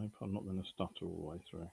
hope I'm not going to stutter all the way through.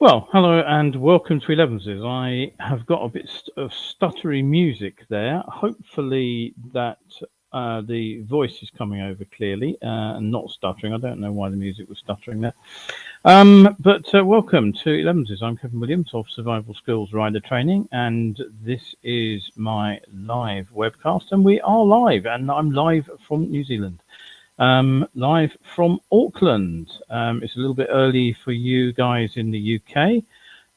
Well, hello and welcome to Elevenses. I have got a bit of stuttery music there. Hopefully that the voice is coming over clearly and not stuttering. I don't know why the music was stuttering there. But welcome to Elevenses. I'm Kevin Williams of Survival Skills Rider Training, and this is my live webcast. And we are live, and I'm live from New Zealand. Live from Auckland. It's a little bit early for you guys in the UK.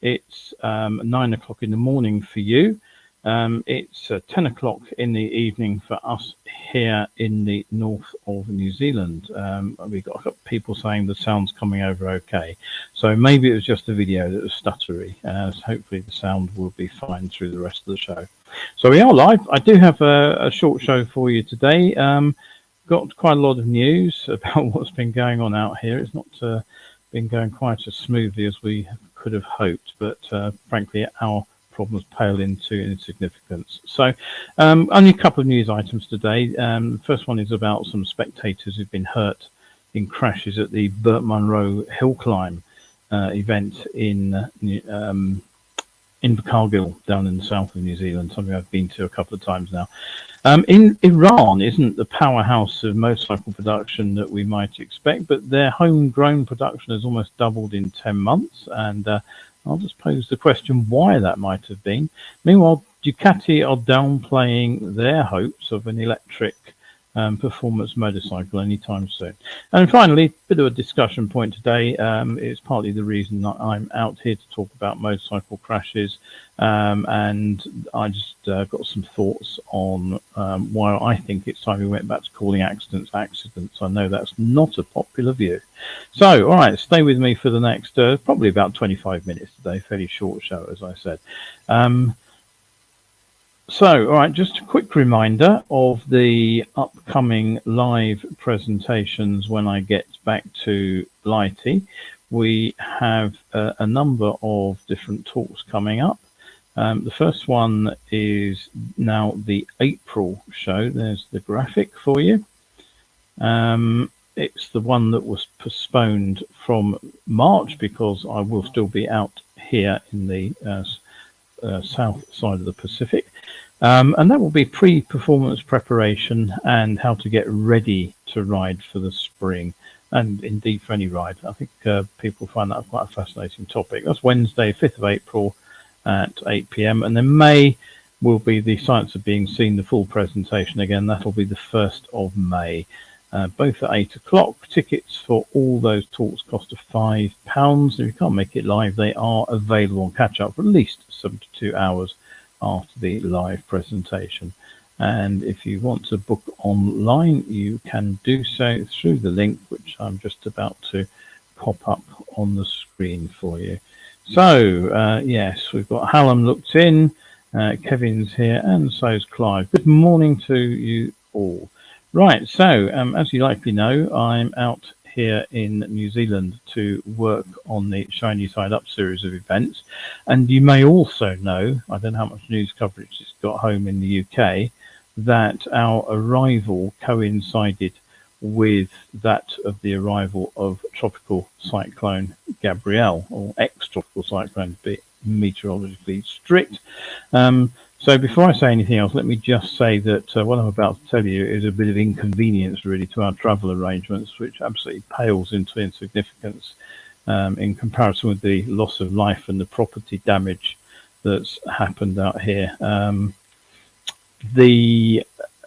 It's 9 o'clock in the morning for you. It's 10 o'clock in the evening for us here in the north of New Zealand. We've got people saying the sound's coming over okay. So maybe it was just the video that was stuttery. So hopefully the sound will be fine through the rest of the show. So we are live. I do have a short show for you today. Got quite a lot of news about what's been going on out here. It's not been going quite as smoothly as we could have hoped, but frankly, our problems pale into insignificance. So only a couple of news items today. The first one is about some spectators who've been hurt in crashes at the Burt Munro hill climb event in Cargill down in the south of New Zealand, something I've been to a couple of times now. In Iran isn't the powerhouse of motorcycle production that we might expect, but their homegrown production has almost doubled in 10 months. And I'll just pose the question why that might have been. Meanwhile, Ducati are downplaying their hopes of an electric performance motorcycle anytime soon. And finally, a bit of a discussion point today. It's partly the reason that I'm out here to talk about motorcycle crashes, and I just got some thoughts on why I think it's time we went back to calling accidents accidents. I know that's not a popular view. So, all right, stay with me for the next probably about 25 minutes today. Fairly short show, as I said. So, all right, just a quick reminder of the upcoming live presentations when I get back to Blighty. We have a number of different talks coming up. The first one is now the April show. There's the graphic for you. It's the one that was postponed from March because I will still be out here in the south side of the Pacific. And that will be pre-performance preparation and how to get ready to ride for the spring, and indeed for any ride. I think people find that quite a fascinating topic. That's Wednesday, 5th of April at 8 p.m. And then May will be the Science of Being Seen, the full presentation. Again, that'll be the 1st of May, both at 8 o'clock. Tickets for all those talks cost £5. If you can't make it live, they are available on catch up for at least 72 hours after the live presentation. And if you want to book online, you can do so through the link which I'm just about to pop up on the screen for you. So yes, we've got Hallam looked in, Kevin's here, and so is Clive. Good morning to you all. Right, so as you likely know, I'm out here in New Zealand to work on the Shiny Side Up series of events. And you may also know, I don't know how much news coverage it's got home in the UK, that our arrival coincided with that of the arrival of Tropical Cyclone Gabrielle, or ex-Tropical Cyclone, to be meteorologically strict. So before I say anything else, let me just say that what I'm about to tell you is a bit of inconvenience really to our travel arrangements, which absolutely pales into insignificance in comparison with the loss of life and the property damage that's happened out here. The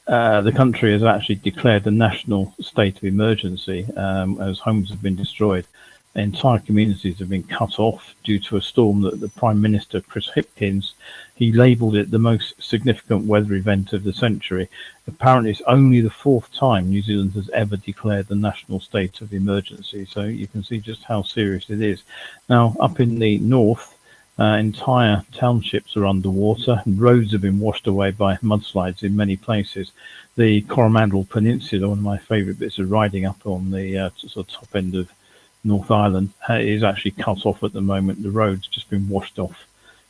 country has actually declared a national state of emergency as homes have been destroyed. Entire communities have been cut off due to a storm that the Prime Minister, Chris Hipkins, he labelled it the most significant weather event of the century. Apparently, it's only the fourth time New Zealand has ever declared a national state of emergency. So you can see just how serious it is. Now, up in the north, entire townships are underwater, and roads have been washed away by mudslides in many places. The Coromandel Peninsula, one of my favourite bits of riding up on the sort of top end of North Island, is actually cut off at the moment. The road's just been washed off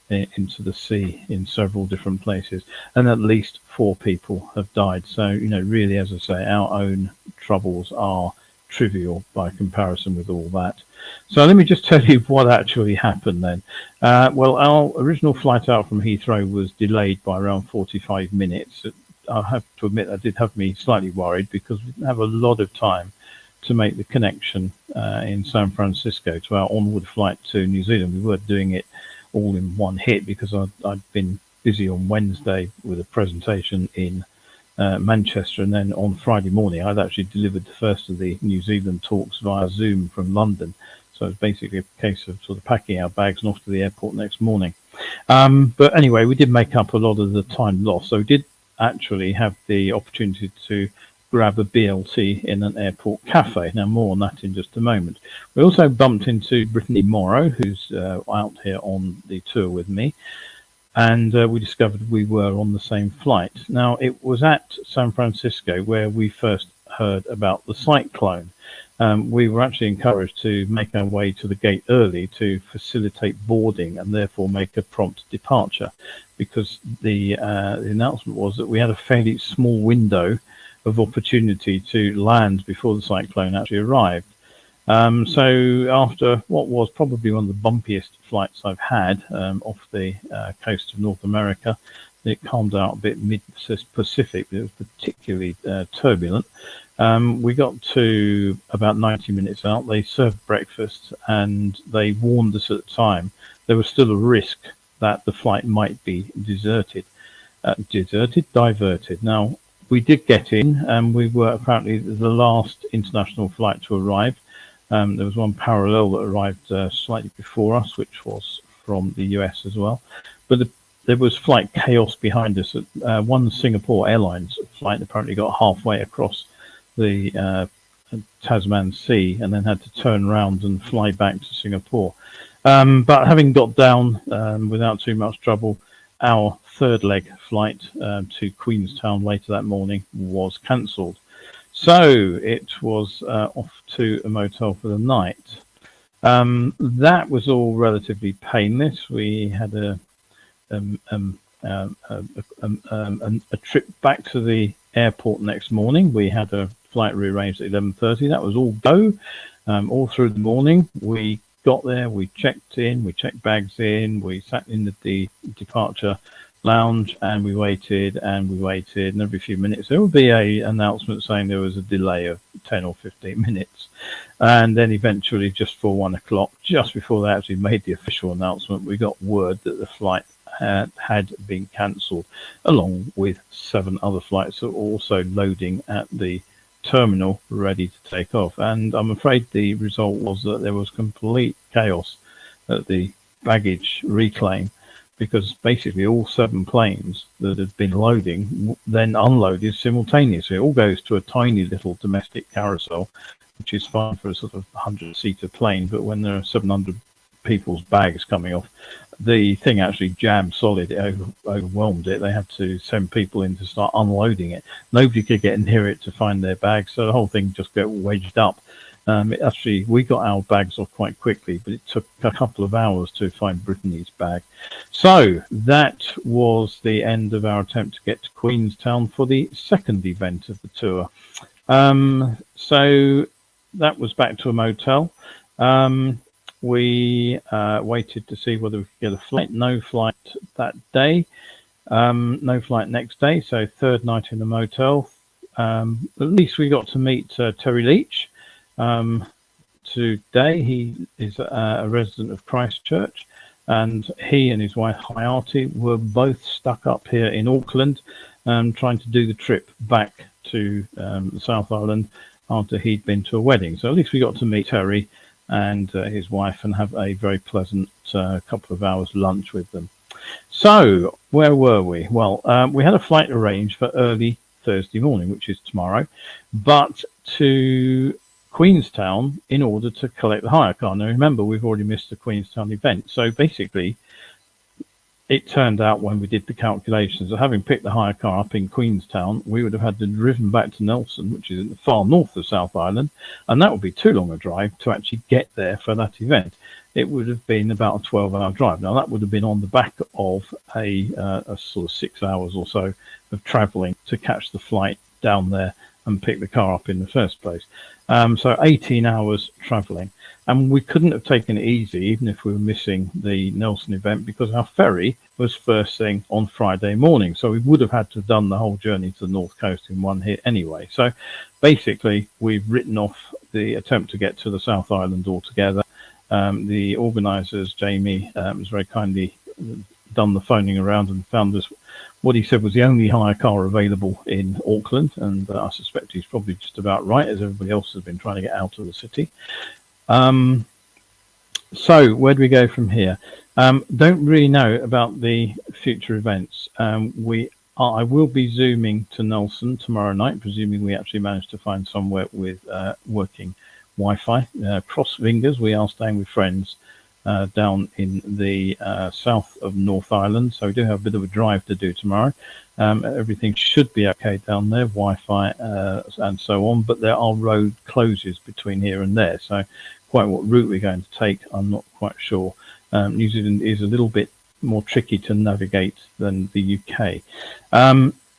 into the sea in several different places, and at least 4 people have died. So, you know, really, as I say, our own troubles are trivial by comparison with all that. So let me just tell you what actually happened then. Well, our original flight out from Heathrow was delayed by around 45 minutes. I have to admit, that did have me slightly worried because we didn't have a lot of time to make the connection in San Francisco to our onward flight to New Zealand. We were doing it all in one hit because I'd been busy on Wednesday with a presentation in Manchester, and then on Friday morning I'd actually delivered the first of the New Zealand talks via Zoom from London. So it's basically a case of sort of packing our bags and off to the airport next morning. But anyway, we did make up a lot of the time lost. So we did actually have the opportunity to grab a BLT in an airport cafe. Now, more on that in just a moment. We also bumped into Brittany Morrow, who's out here on the tour with me, and we discovered we were on the same flight. Now, it was at San Francisco where we first heard about the cyclone. We were actually encouraged to make our way to the gate early to facilitate boarding and therefore make a prompt departure, because the announcement was that we had a fairly small window of opportunity to land before the cyclone actually arrived. So after what was probably one of the bumpiest flights I've had off the coast of North America, it calmed out a bit mid-Pacific, but it was particularly turbulent. We got to about 90 minutes out. They served breakfast and they warned us at the time there was still a risk that the flight might be diverted. Now, we did get in, and we were apparently the last international flight to arrive. There was one parallel that arrived slightly before us, which was from the US as well. But there was flight chaos behind us. One Singapore Airlines flight apparently got halfway across the Tasman Sea and then had to turn around and fly back to Singapore. But having got down without too much trouble, our third leg flight to Queenstown later that morning was cancelled. So it was off to a motel for the night. That was all relatively painless. We had a trip back to the airport next morning. We had a flight rearranged at 11:30. That was all go. All through the morning, we got there, we checked in, we checked bags in, we sat in the departure lounge, and we waited, and every few minutes there would be an announcement saying there was a delay of 10 or 15 minutes. And then eventually, just for 1 o'clock, just before they actually made the official announcement, we got word that the flight had been cancelled, along with 7 other flights that were also loading at the terminal ready to take off. And I'm afraid the result was that there was complete chaos at the baggage reclaim, because basically all 7 planes that had been loading then unloaded simultaneously. It all goes to a tiny little domestic carousel, which is fine for a sort of 100-seater plane, but when there are 700 people's bags coming off. The thing actually jammed solid. It overwhelmed it. They had to send people in to start unloading it. Nobody could get near it to find their bags, so the whole thing just got wedged up. Actually, we got our bags off quite quickly, but it took a couple of hours to find Brittany's bag. So that was the end of our attempt to get to Queenstown for the second event of the tour. So that was back to a motel. We waited to see whether we could get a flight. No flight that day. No flight next day. So third night in the motel. At least we got to meet Terry Leach. Today he is a resident of Christchurch, and he and his wife Hayati were both stuck up here in Auckland, trying to do the trip back to the South Island after he'd been to a wedding. So at least we got to meet Terry and his wife and have a very pleasant couple of hours lunch with them. So where were we? Well, we had a flight arranged for early Thursday morning, which is tomorrow, but to Queenstown in order to collect the hire car. Now remember, we've already missed the Queenstown event, so basically it turned out when we did the calculations that having picked the hire car up in Queenstown, we would have had to driven back to Nelson, which is in the far north of South Island, and that would be too long a drive to actually get there for that event. It would have been about a 12-hour drive. Now that would have been on the back of a sort of 6 hours or so of travelling to catch the flight down there and pick the car up in the first place. So 18 hours travelling, and we couldn't have taken it easy even if we were missing the Nelson event, because our ferry was first thing on Friday morning, so we would have had to have done the whole journey to the north coast in one hit anyway. So basically we've written off the attempt to get to the South Island altogether. The organisers, Jamie, has very kindly done the phoning around and found us what he said was the only hire car available in Auckland, and I suspect he's probably just about right, as everybody else has been trying to get out of the city. So where do we go from here? Don't really know about the future events. I will be zooming to Nelson tomorrow night, presuming we actually manage to find somewhere with working Wi-Fi. Cross fingers, we are staying with friends down in the south of North Island, so we do have a bit of a drive to do tomorrow. Everything should be okay down there, Wi-Fi and so on, but there are road closures between here and there, so quite what route we're going to take, I'm not quite sure. New Zealand is a little bit more tricky to navigate than the UK.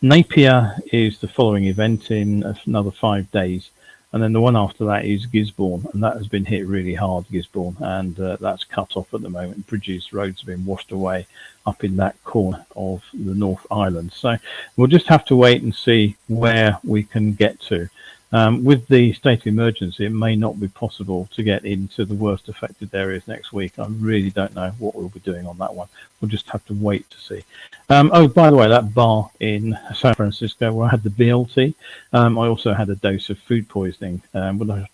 Napier is the following event in another 5 days. And then the one after that is Gisborne, and that has been hit really hard, Gisborne, and that's cut off at the moment. Bridges, roads have been washed away up in that corner of the North Island. So we'll just have to wait and see where we can get to. With the state of emergency, it may not be possible to get into the worst affected areas next week. I really don't know what we'll be doing on that one. We'll just have to wait to see. Oh, by the way, that bar in San Francisco where I had the BLT, I also had a dose of food poisoning,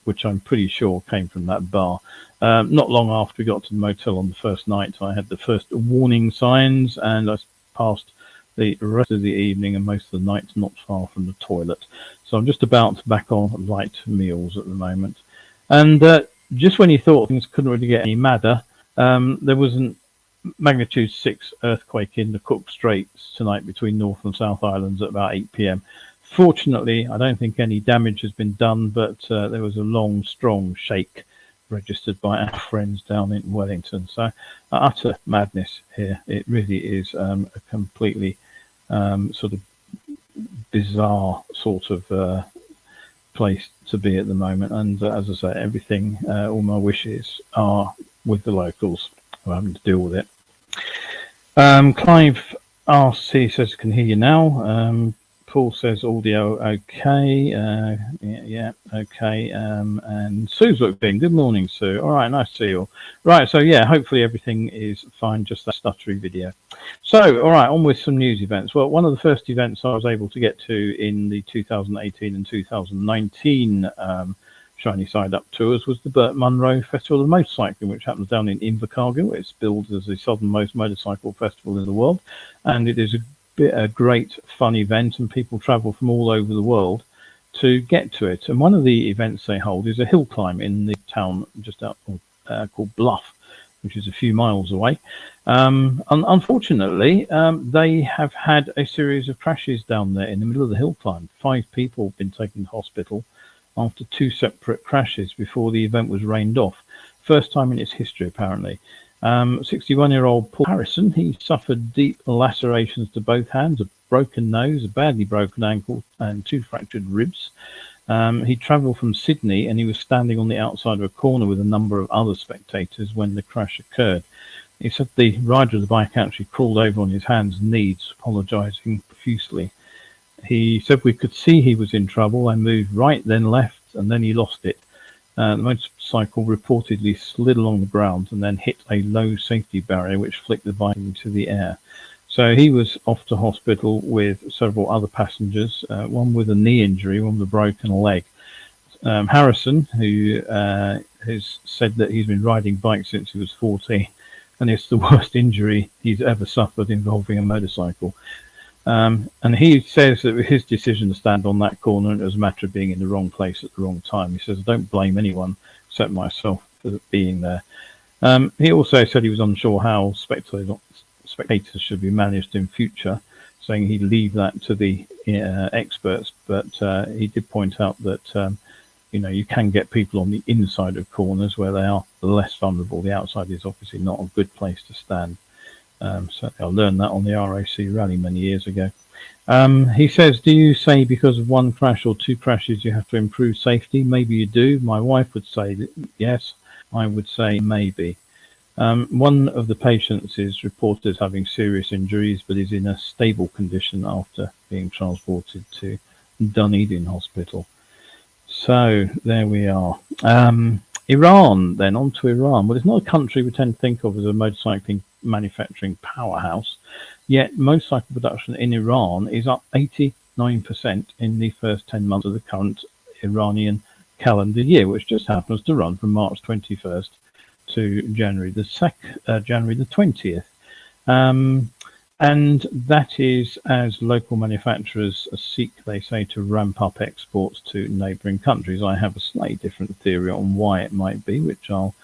which I'm pretty sure came from that bar. Not long after we got to the motel on the first night, I had the first warning signs, and I passed the rest of the evening and most of the night not far from the toilet. So I'm just about back on light meals at the moment. And just when you thought things couldn't really get any madder, there was a magnitude 6 earthquake in the Cook Straits tonight between North and South Islands at about 8 p.m. Fortunately, I don't think any damage has been done, but there was a long, strong shake registered by our friends down in Wellington. So utter madness here. It really is a completely sort of bizarre sort of place to be at the moment. And as I say, everything, all my wishes are with the locals who are having to deal with it. Clive RC says can hear you now. Paul says audio okay. Yeah, okay. And Sue's looked in. Good morning, Sue. All right, nice to see you all. Right, so yeah, hopefully everything is fine, just that stuttery video. So, all right, on with some news events. Well, one of the first events I was able to get to in the 2018 and 2019 Shiny Side Up tours was the Burt Munro Festival of Motorcycling, which happens down in Invercargill. It's billed as the southernmost motorcycle festival in the world, and it is a great fun event, and people travel from all over the world to get to it. And one of the events they hold is a hill climb in the town just out called Bluff, which is a few miles away. Unfortunately, they have had a series of crashes down there in the middle of the hill climb. 5 people have been taken to hospital after 2 separate crashes before the event was rained off. First time in its history, apparently. 61-year-old Paul Harrison, he suffered deep lacerations to both hands, a broken nose, a badly broken ankle, and 2 fractured ribs. He travelled from Sydney, and he was standing on the outside of a corner with a number of other spectators when the crash occurred. He said the rider of the bike actually crawled over on his hands and knees, apologising profusely. He said we could see he was in trouble. I moved right, then left, and then he lost it. The motorcycle reportedly slid along the ground and then hit a low safety barrier, which flicked the bike into the air. So he was off to hospital with several other passengers, one with a knee injury, one with a broken leg. Harrison, who has said that he's been riding bikes since he was 14, and it's the worst injury he's ever suffered involving a motorcycle. And he says that his decision to stand on that corner, it was a matter of being in the wrong place at the wrong time. He says, I don't blame anyone except myself for being there. He also said he was unsure how spectators should be managed in future, saying he'd leave that to the experts. But he did point out that, you can get people on the inside of corners where they are less vulnerable. The outside is obviously not a good place to stand. So I learned that on the RAC rally many years ago. He says, do you say because of 1 crash or 2 crashes you have to improve safety? Maybe you do. My wife would say yes. I would say maybe. One of the patients is reported as having serious injuries, but is in a stable condition after being transported to Dunedin Hospital. So there we are. Iran, then, on to Iran. Well, it's not a country we tend to think of as a motorcycling manufacturing powerhouse, yet motorcycle production in Iran is up 89% in the first 10 months of the current Iranian calendar year, which just happens to run from March 21st to January the 20th. And that is as local manufacturers seek, they say, to ramp up exports to neighbouring countries. I have a slightly different theory on why it might be, which I'll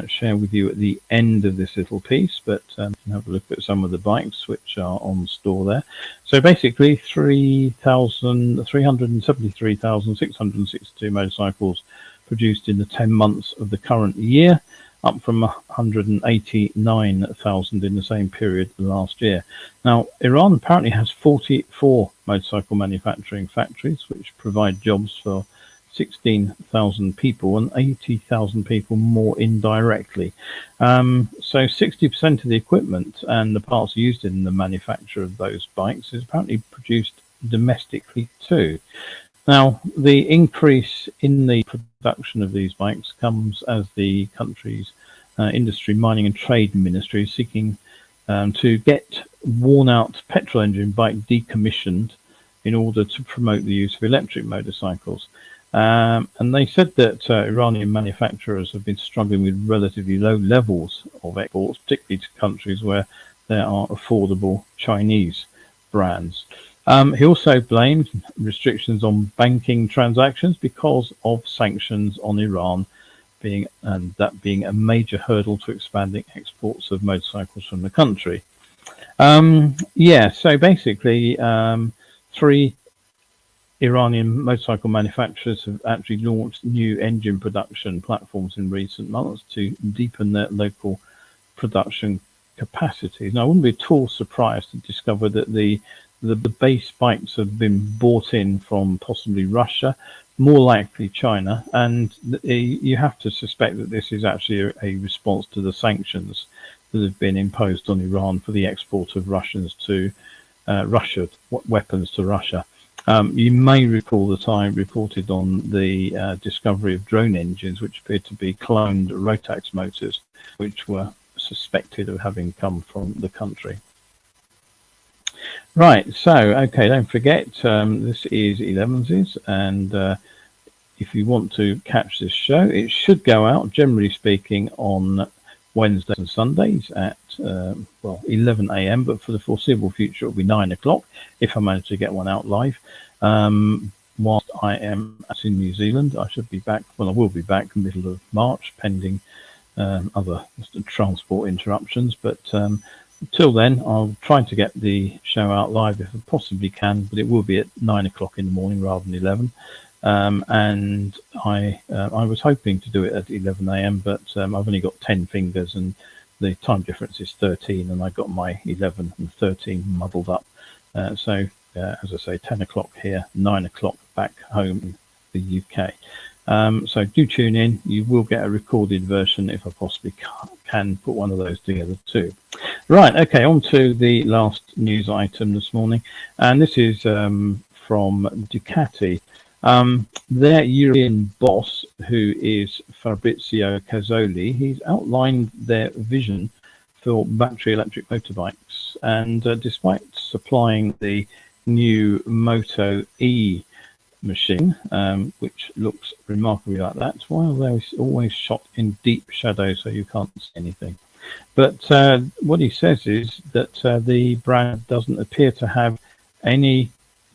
share with you at the end of this little piece, but you can have a look at some of the bikes which are on store there. So basically 373,662 motorcycles produced in the 10 months of the current year, up from 189,000 in the same period last year. Now, Iran apparently has 44 motorcycle manufacturing factories, which provide jobs for 16,000 people and 80,000 people more indirectly. So 60% of the equipment and the parts used in the manufacture of those bikes is apparently produced domestically too. Now, the increase in the production of these bikes comes as the country's Industry, Mining and Trade Ministry is seeking to get worn-out petrol engine bike decommissioned in order to promote the use of electric motorcycles. And they said that Iranian manufacturers have been struggling with relatively low levels of exports, particularly to countries where there are affordable Chinese brands. He also blamed restrictions on banking transactions because of sanctions on Iran being a major hurdle to expanding exports of motorcycles from the country. So basically 3 Iranian motorcycle manufacturers have actually launched new engine production platforms in recent months to deepen their local production capacities. Now, I wouldn't be at all surprised to discover that the base bikes have been bought in from possibly Russia, more likely China, and you have to suspect that this is actually a response to the sanctions that have been imposed on Iran for the export of weapons to Russia. You may recall that I reported on the discovery of drone engines, which appeared to be cloned Rotax motors, which were suspected of having come from the country. Right, so, okay, don't forget, this is Elevenses, and if you want to catch this show, it should go out, generally speaking, on Wednesdays and Sundays at 11 a.m, but for the foreseeable future it'll be 9 o'clock if I manage to get one out live. Whilst I am in New Zealand, I should be back, I will be back middle of March, pending other transport interruptions. But till then, I'll try to get the show out live if I possibly can, but it will be at 9 o'clock in the morning rather than 11. And I was hoping to do it at 11 a.m., but I've only got 10 fingers and the time difference is 13, and I got my 11 and 13 muddled up. So as I say, 10 o'clock here, 9 o'clock back home in the UK. So do tune in. You will get a recorded version if I possibly can put one of those together too. Right, okay, on to the last news item this morning, and this is from Ducati. Their European boss, who is Fabrizio Cazzoli, he's outlined their vision for battery electric motorbikes, and despite supplying the new Moto E machine, which looks remarkably like that, while they're always shot in deep shadow so you can't see anything. But what he says is that the brand doesn't appear to have any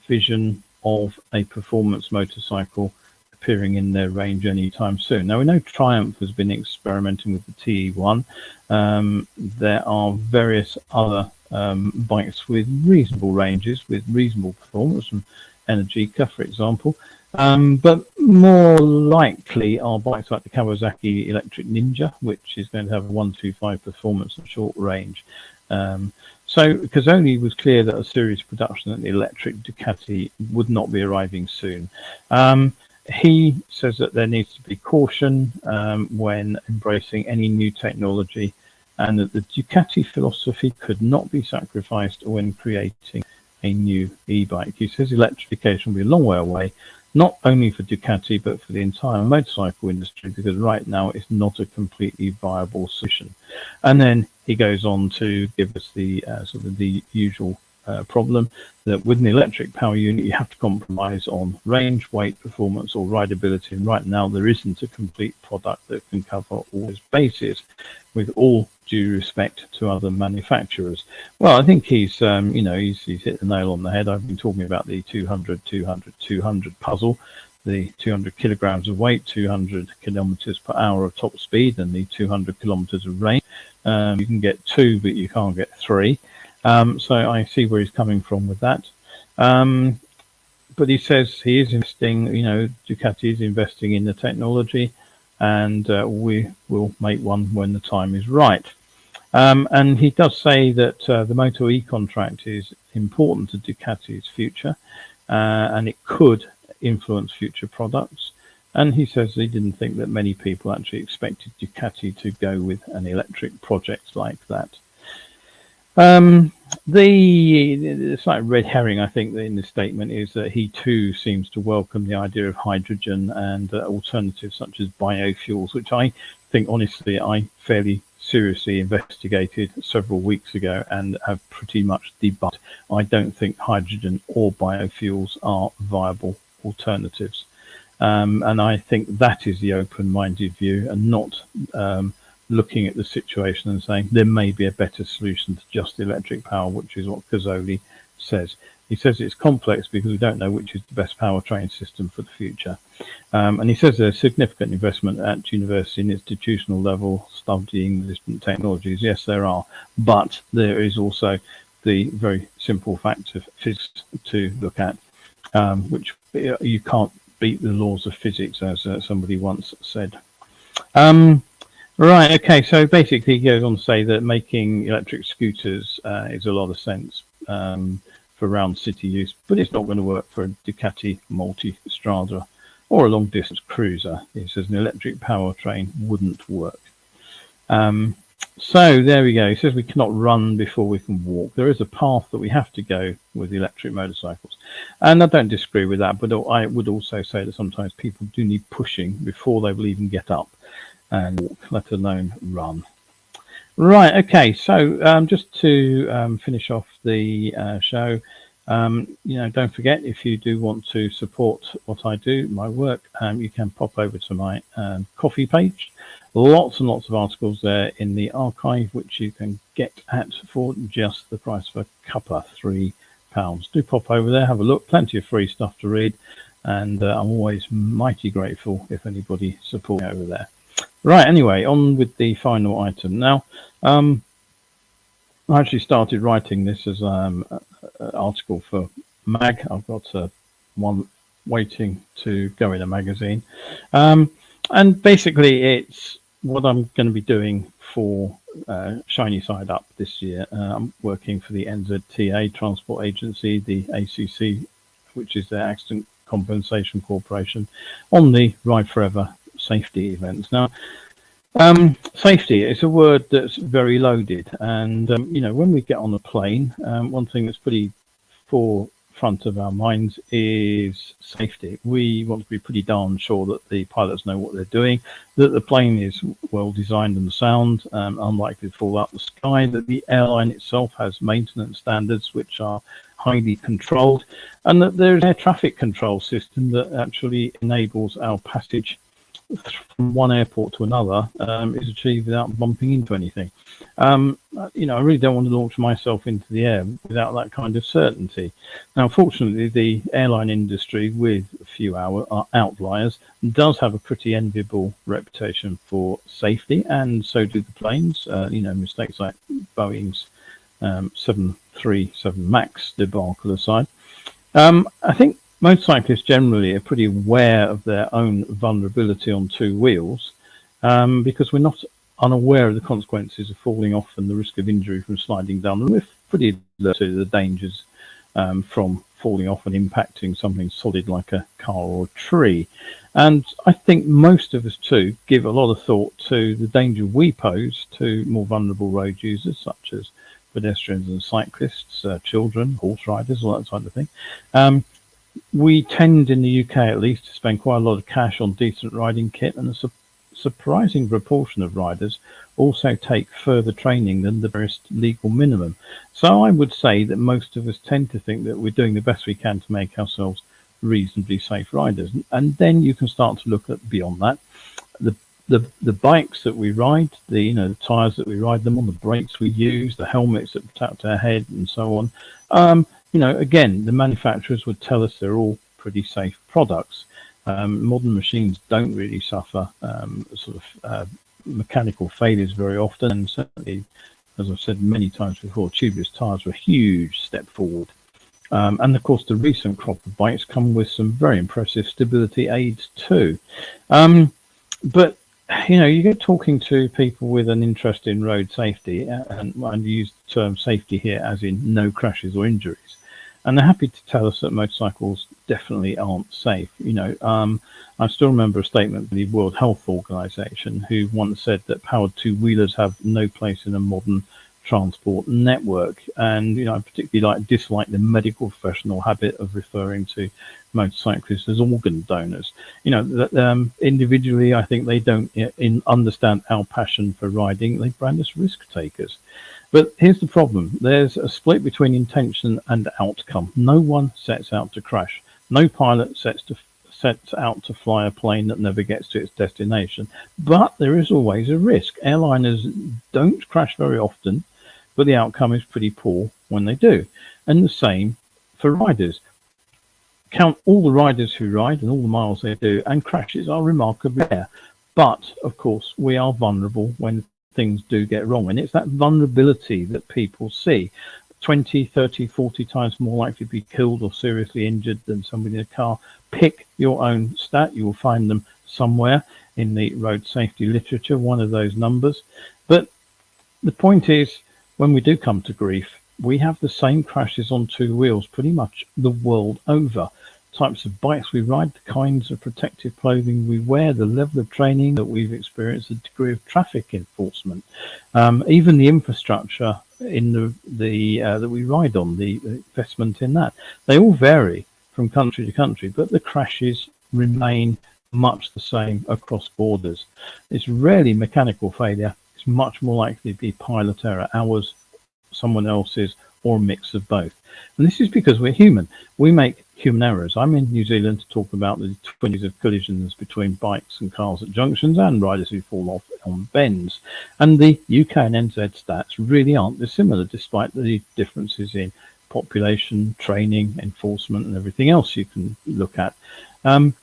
vision of a performance motorcycle appearing in their range anytime soon. Now, we know Triumph has been experimenting with the TE1. There are various other bikes with reasonable ranges, with reasonable performance, from Energica, for example. But more likely are bikes like the Kawasaki Electric Ninja, which is going to have a 125 performance and short range. So Cazzoli was clear that a series production at the electric Ducati would not be arriving soon. He says that there needs to be caution when embracing any new technology, and that the Ducati philosophy could not be sacrificed when creating a new e-bike. He says electrification will be a long way away, not only for Ducati but for the entire motorcycle industry, because right now it's not a completely viable solution. And then he goes on to give us the sort of the usual problem that with an electric power unit you have to compromise on range, weight, performance or rideability, and right now there isn't a complete product that can cover all those bases, with all due respect to other manufacturers. Well, I think he's you know, he's hit the nail on the head. I've been talking about the 200 puzzle, the 200 kilograms of weight, 200 kilometers per hour of top speed, and the 200 kilometers of range. You can get 2, but you can't get 3. So I see where he's coming from with that. But he says he is investing, you know, Ducati is investing in the technology, and we will make one when the time is right. And he does say that the Moto E contract is important to Ducati's future, and it could influence future products. And he says he didn't think that many people actually expected Ducati to go with an electric project like that. The slight red herring, I think, in this statement is that he too seems to welcome the idea of hydrogen and alternatives such as biofuels, which I think, honestly, I fairly seriously investigated several weeks ago and have pretty much debunked. I don't think hydrogen or biofuels are viable alternatives. And I think that is the open-minded view, and not looking at the situation and saying there may be a better solution to just electric power, which is what Cazzoli says. He says it's complex because we don't know which is the best powertrain system for the future. And he says there's significant investment at university and institutional level studying the different technologies. Yes, there are, but there is also the very simple fact of physics to look at, which you can't beat the laws of physics, as somebody once said. Right, okay, so basically he goes on to say that making electric scooters is a lot of sense for round city use, but it's not going to work for a Ducati Multistrada or a long distance cruiser. He says an electric powertrain wouldn't work. So there we go. He says we cannot run before we can walk. There is a path that we have to go with electric motorcycles. And I don't disagree with that, but I would also say that sometimes people do need pushing before they will even get up and walk, let alone run. Right, okay, so just to finish off the show, you know, don't forget, if you do want to support what I do, my work, you can pop over to my coffee page. Lots and lots of articles there in the archive, which you can get at for just the price of a cuppa, £3. Do pop over there, have a look, plenty of free stuff to read, and I'm always mighty grateful if anybody supports me over there. Right. Anyway, on with the final item. Now, I actually started writing this as an article for Mag. I've got one waiting to go in a magazine. And basically, it's what I'm going to be doing for Shiny Side Up this year. I'm working for the NZTA Transport Agency, the ACC, which is the Accident Compensation Corporation, on the Ride Forever safety events. Now, safety is a word that's very loaded, and when we get on a plane, one thing that's pretty forefront of our minds is safety. We want to be pretty darn sure that the pilots know what they're doing, that the plane is well designed and sound, unlikely to fall out the sky, that the airline itself has maintenance standards which are highly controlled, and that there's an air traffic control system that actually enables our passage from one airport to another is achieved without bumping into anything. I really don't want to launch myself into the air without that kind of certainty. Now, fortunately, the airline industry, with a few outliers, does have a pretty enviable reputation for safety, and so do the planes. Mistakes like Boeing's 737 MAX debacle aside. I think motorcyclists generally are pretty aware of their own vulnerability on two wheels, because we're not unaware of the consequences of falling off and the risk of injury from sliding down. And we're pretty alert to the dangers from falling off and impacting something solid like a car or a tree. And I think most of us too give a lot of thought to the danger we pose to more vulnerable road users, such as pedestrians and cyclists, children, horse riders, all that sort of thing. We tend, in the UK at least, to spend quite a lot of cash on decent riding kit, and a surprising proportion of riders also take further training than the barest legal minimum. So I would say that most of us tend to think that we're doing the best we can to make ourselves reasonably safe riders. And then you can start to look at beyond that. The bikes that we ride, the tires that we ride them on, the brakes we use, the helmets that protect our head, and so on. Again, the manufacturers would tell us they're all pretty safe products. Modern machines don't really suffer mechanical failures very often, and certainly, as I've said many times before, tubeless tires were a huge step forward. And of course, the recent crop of bikes come with some very impressive stability aids too. But you get talking to people with an interest in road safety, and use the term safety here as in no crashes or injuries, and they're happy to tell us that motorcycles definitely aren't safe. I still remember a statement from the World Health Organization, who once said that powered two-wheelers have no place in a modern transport network. And I particularly dislike the medical professional habit of referring to motorcyclists as organ donors. Individually, I think they don't understand our passion for riding. They brand us risk takers. But here's the problem. There's a split between intention and outcome. No one sets out to crash. No pilot sets out to fly a plane that never gets to its destination. But there is always a risk. Airliners don't crash very often, but the outcome is pretty poor when they do. And the same for riders. Count all the riders who ride and all the miles they do, and crashes are remarkably rare. But, of course, we are vulnerable when things do get wrong. And it's that vulnerability that people see. 20, 30, 40 times more likely to be killed or seriously injured than somebody in a car. Pick your own stat. You will find them somewhere in the road safety literature, one of those numbers. But the point is, when we do come to grief, we have the same crashes on two wheels pretty much the world over. Types of bikes we ride, the kinds of protective clothing we wear, the level of training that we've experienced, the degree of traffic enforcement, even the infrastructure in that we ride on, the investment in that. They all vary from country to country, but the crashes remain much the same across borders. It's rarely mechanical failure. It's much more likely to be pilot error, ours, someone else's, or a mix of both. And this is because we're human. We make human errors. I'm in New Zealand to talk about the 20s of collisions between bikes and cars at junctions and riders who fall off on bends. And the UK and NZ stats really aren't dissimilar, despite the differences in population, training, enforcement, and everything else you can look at. The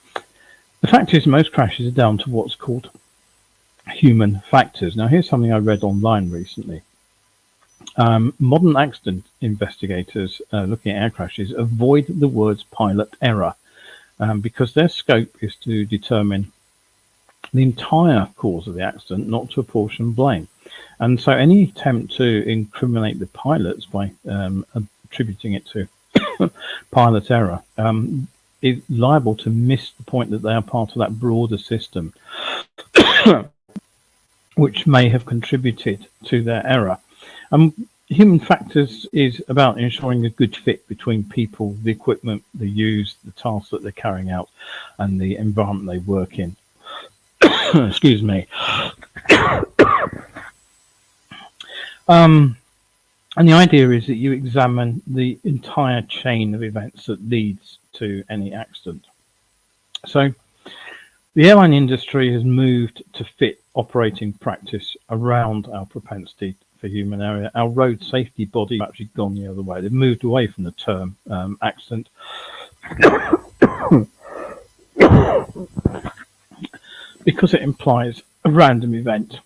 fact is, most crashes are down to what's called human factors. Now, here's something I read online recently. Modern accident investigators looking at air crashes avoid the words pilot error because their scope is to determine the entire cause of the accident, not to apportion blame. And so any attempt to incriminate the pilots by attributing it to pilot error is liable to miss the point that they are part of that broader system which may have contributed to their error. Human factors is about ensuring a good fit between people, the equipment they use, the tasks that they're carrying out, and the environment they work in. Excuse me. And the idea is that you examine the entire chain of events that leads to any accident. So the airline industry has moved to fit operating practice around our propensity for human error. Our road safety body has actually gone the other way. They've moved away from the term accident because it implies a random event.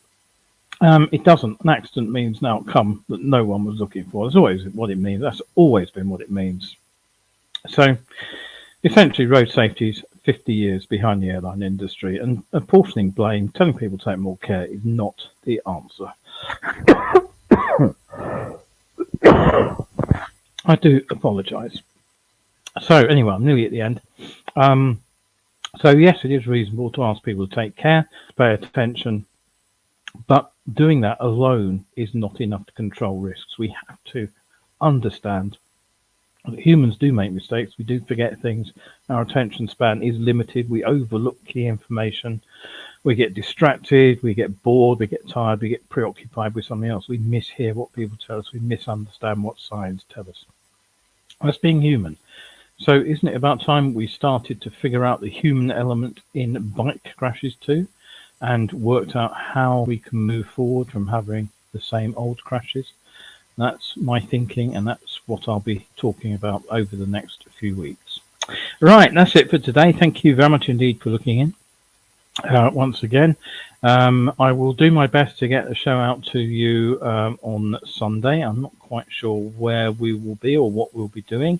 It doesn't. An accident means an outcome that no one was looking for. That's always what it means. That's always been what it means. So essentially, road safety is 50 years behind the airline industry, and apportioning blame, telling people to take more care, is not the answer. I do apologise. So anyway, I'm nearly at the end. So yes, it is reasonable to ask people to take care, to pay attention, but doing that alone is not enough to control risks. We have to understand that humans do make mistakes. We do forget things. Our attention span is limited. We overlook key information. We get distracted. We get bored. We get tired. We get preoccupied with something else. We mishear what people tell us. We misunderstand what signs tell us. That's being human. So isn't it about time we started to figure out the human element in bike crashes too, and worked out how we can move forward from having the same old crashes? That's my thinking, and that's what I'll be talking about over the next few weeks. Right, that's it for today. Thank you very much indeed for looking in. Once again, I will do my best to get the show out to you on Sunday. I'm not quite sure where we will be or what we'll be doing.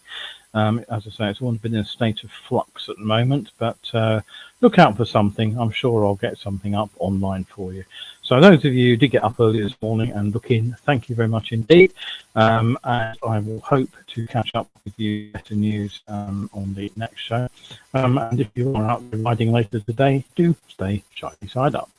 As I say, it's all been in a state of flux at the moment, but look out for something. I'm sure I'll get something up online for you. So those of you who did get up early this morning and look in, thank you very much indeed. And I will hope to catch up with you better news on the next show. And if you are out riding later today, do stay shiny side up.